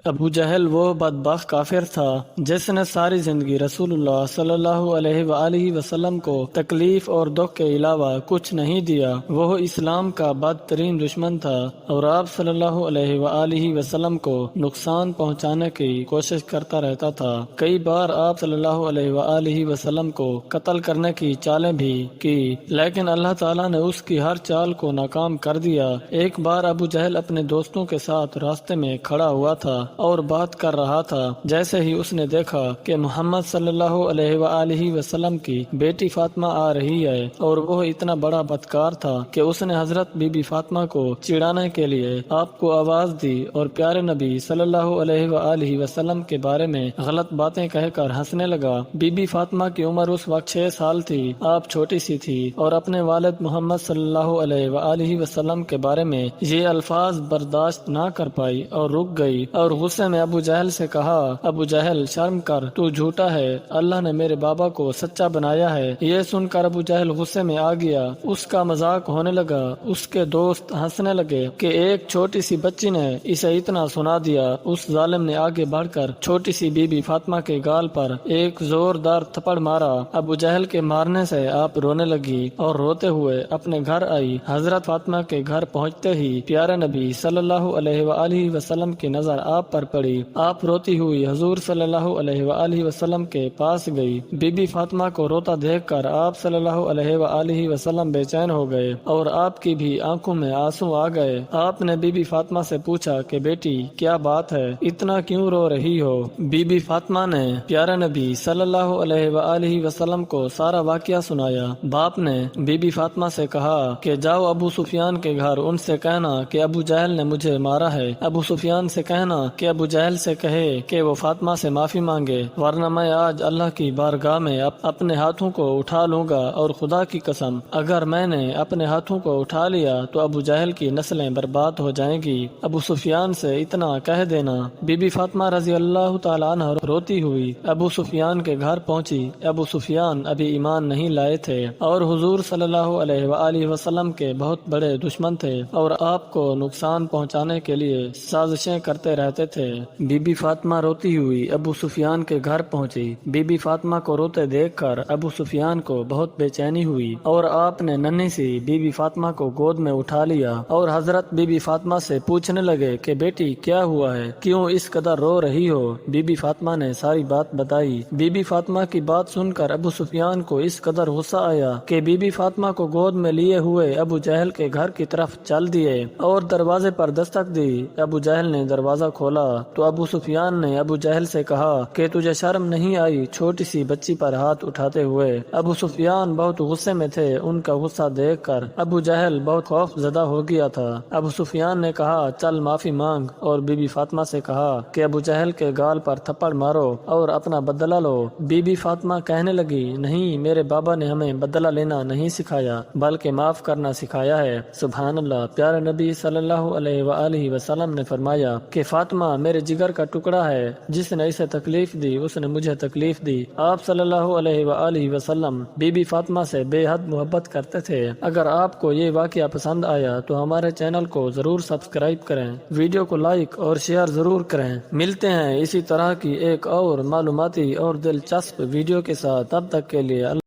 ابو جہل وہ بدبخت کافر تھا جس نے ساری زندگی رسول اللہ صلی اللہ علیہ وآلہ وسلم کو تکلیف اور دکھ کے علاوہ کچھ نہیں دیا۔ وہ اسلام کا بدترین دشمن تھا اور آپ صلی اللہ علیہ وآلہ وسلم کو نقصان پہنچانے کی کوشش کرتا رہتا تھا۔ کئی بار آپ صلی اللہ علیہ وآلہ وسلم کو قتل کرنے کی چالیں بھی کی، لیکن اللہ تعالیٰ نے اس کی ہر چال کو ناکام کر دیا۔ ایک بار ابو جہل اپنے دوستوں کے ساتھ راستے میں کھڑا ہوا تھا اور بات کر رہا تھا۔ جیسے ہی اس نے دیکھا کہ محمد صلی اللہ علیہ وآلہ وسلم کی بیٹی فاطمہ آ رہی ہے اور وہ اتنا بڑا بدکار تھا کہ اس نے حضرت بی بی فاطمہ کو چڑھانے کے لیے آپ کو آواز دی اور پیارے نبی صلی اللہ علیہ وآلہ وسلم کے بارے میں غلط باتیں کہہ کر ہنسنے لگا۔ بی بی فاطمہ کی عمر اس وقت 6 سال تھی۔ آپ چھوٹی سی تھی اور اپنے والد محمد صلی اللہ علیہ وآلہ وسلم کے بارے میں یہ الفاظ برداشت نہ کر پائی اور رک گئی اور غصے میں ابو جہل سے کہا، ابو جہل شرم کر، تو جھوٹا ہے، اللہ نے میرے بابا کو سچا بنایا ہے۔ یہ سن کر ابو جہل غصے میں آ گیا، اس کا مذاق ہونے لگا۔ اس کے دوست ہنسنے لگے کہ ایک چھوٹی سی بچی نے اسے اتنا سنا دیا۔ اس ظالم نے آگے بڑھ کر چھوٹی سی بی بی فاطمہ کے گال پر ایک زوردار تھپڑ مارا۔ ابو جہل کے مارنے سے آپ رونے لگی اور روتے ہوئے اپنے گھر آئی۔ حضرت فاطمہ کے گھر پہنچتے ہی پیارے نبی صلی اللہ علیہ وآلہ وسلم کی نظر آپ پر پڑی۔ آپ روتی ہوئی حضور صلی اللہ علیہ وآلہ وسلم کے پاس گئی۔ بی بی فاطمہ کو روتا دیکھ کر آپ صلی اللہ علیہ وآلہ وسلم بے چین ہو گئے اور آپ کی بھی آنکھوں میں آنسو آ گئے۔ آپ نے بی بی فاطمہ سے پوچھا کہ بیٹی کیا بات ہے، اتنا کیوں رو رہی ہو؟ بی بی فاطمہ نے پیارے نبی صلی اللہ علیہ وآلہ وسلم کو سارا واقعہ سنایا۔ باپ نے بی بی فاطمہ سے کہا کہ جاؤ ابو سفیان کے گھر، ان سے کہنا کہ ابو جہل نے مجھے مارا ہے۔ ابو سفیان سے کہنا کہ ابو جہل سے کہے کہ وہ فاطمہ سے معافی مانگے، ورنہ میں آج اللہ کی بارگاہ میں اپنے ہاتھوں کو اٹھا لوں گا، اور خدا کی قسم اگر میں نے اپنے ہاتھوں کو اٹھا لیا تو ابو جہل کی نسلیں برباد ہو جائیں گی۔ ابو سفیان سے اتنا کہہ دینا۔ بی بی فاطمہ رضی اللہ تعالیٰ عنہ روتی ہوئی ابو سفیان کے گھر پہنچی۔ ابو سفیان ابھی ایمان نہیں لائے تھے اور حضور صلی اللہ علیہ وآلہ وسلم کے بہت بڑے دشمن تھے اور آپ کو نقصان پہنچانے کے لیے سازشیں کرتے رہتے تھے۔ بی بی فاطمہ روتی ہوئی ابو سفیان کے گھر پہنچی۔ بی بی فاطمہ کو روتے دیکھ کر ابو سفیان کو بہت بے چینی ہوئی اور آپ نے ننھی سی بی بی فاطمہ کو گود میں اٹھا لیا اور حضرت بی بی فاطمہ سے پوچھنے لگے کہ بیٹی کیا ہوا ہے، کیوں اس قدر رو رہی ہو؟ بی بی فاطمہ نے ساری بات بتائی۔ بی بی فاطمہ کی بات سن کر ابو سفیان کو اس قدر غصہ آیا کہ بی بی فاطمہ کو گود میں لیے ہوئے ابو جہل کے گھر کی طرف چل دیے اور دروازے پر دستک دی۔ ابو جہل نے دروازہ کھولا تو ابو سفیان نے ابو جہل سے کہا کہ تجھے شرم نہیں آئی چھوٹی سی بچی پر ہاتھ اٹھاتے ہوئے؟ ابو سفیان بہت غصے میں تھے۔ ان کا غصہ دیکھ کر ابو جہل بہت خوف زدہ ہو گیا تھا۔ ابو سفیان نے کہا چل معافی مانگ، اور بی بی فاطمہ سے کہا کہ ابو جہل کے گال پر تھپڑ مارو اور اپنا بدلہ لو۔ بی بی فاطمہ کہنے لگی نہیں، میرے بابا نے ہمیں بدلہ لینا نہیں سکھایا بلکہ معاف کرنا سکھایا ہے۔ سبحان اللہ۔ پیارے نبی صلی اللہ علیہ وآلہ وسلم نے فرمایا کہ فاطمہ میرے جگر کا ٹکڑا ہے، جس نے اسے تکلیف دی اس نے مجھے تکلیف دی۔ آپ صلی اللہ علیہ وآلہ وسلم بی بی فاطمہ سے بے حد محبت کرتے تھے۔ اگر آپ کو یہ واقعہ پسند آیا تو ہمارے چینل کو ضرور سبسکرائب کریں، ویڈیو کو لائک اور شیئر ضرور کریں۔ ملتے ہیں اسی طرح کی ایک اور معلوماتی اور دلچسپ ویڈیو کے ساتھ، تب تک کے لیے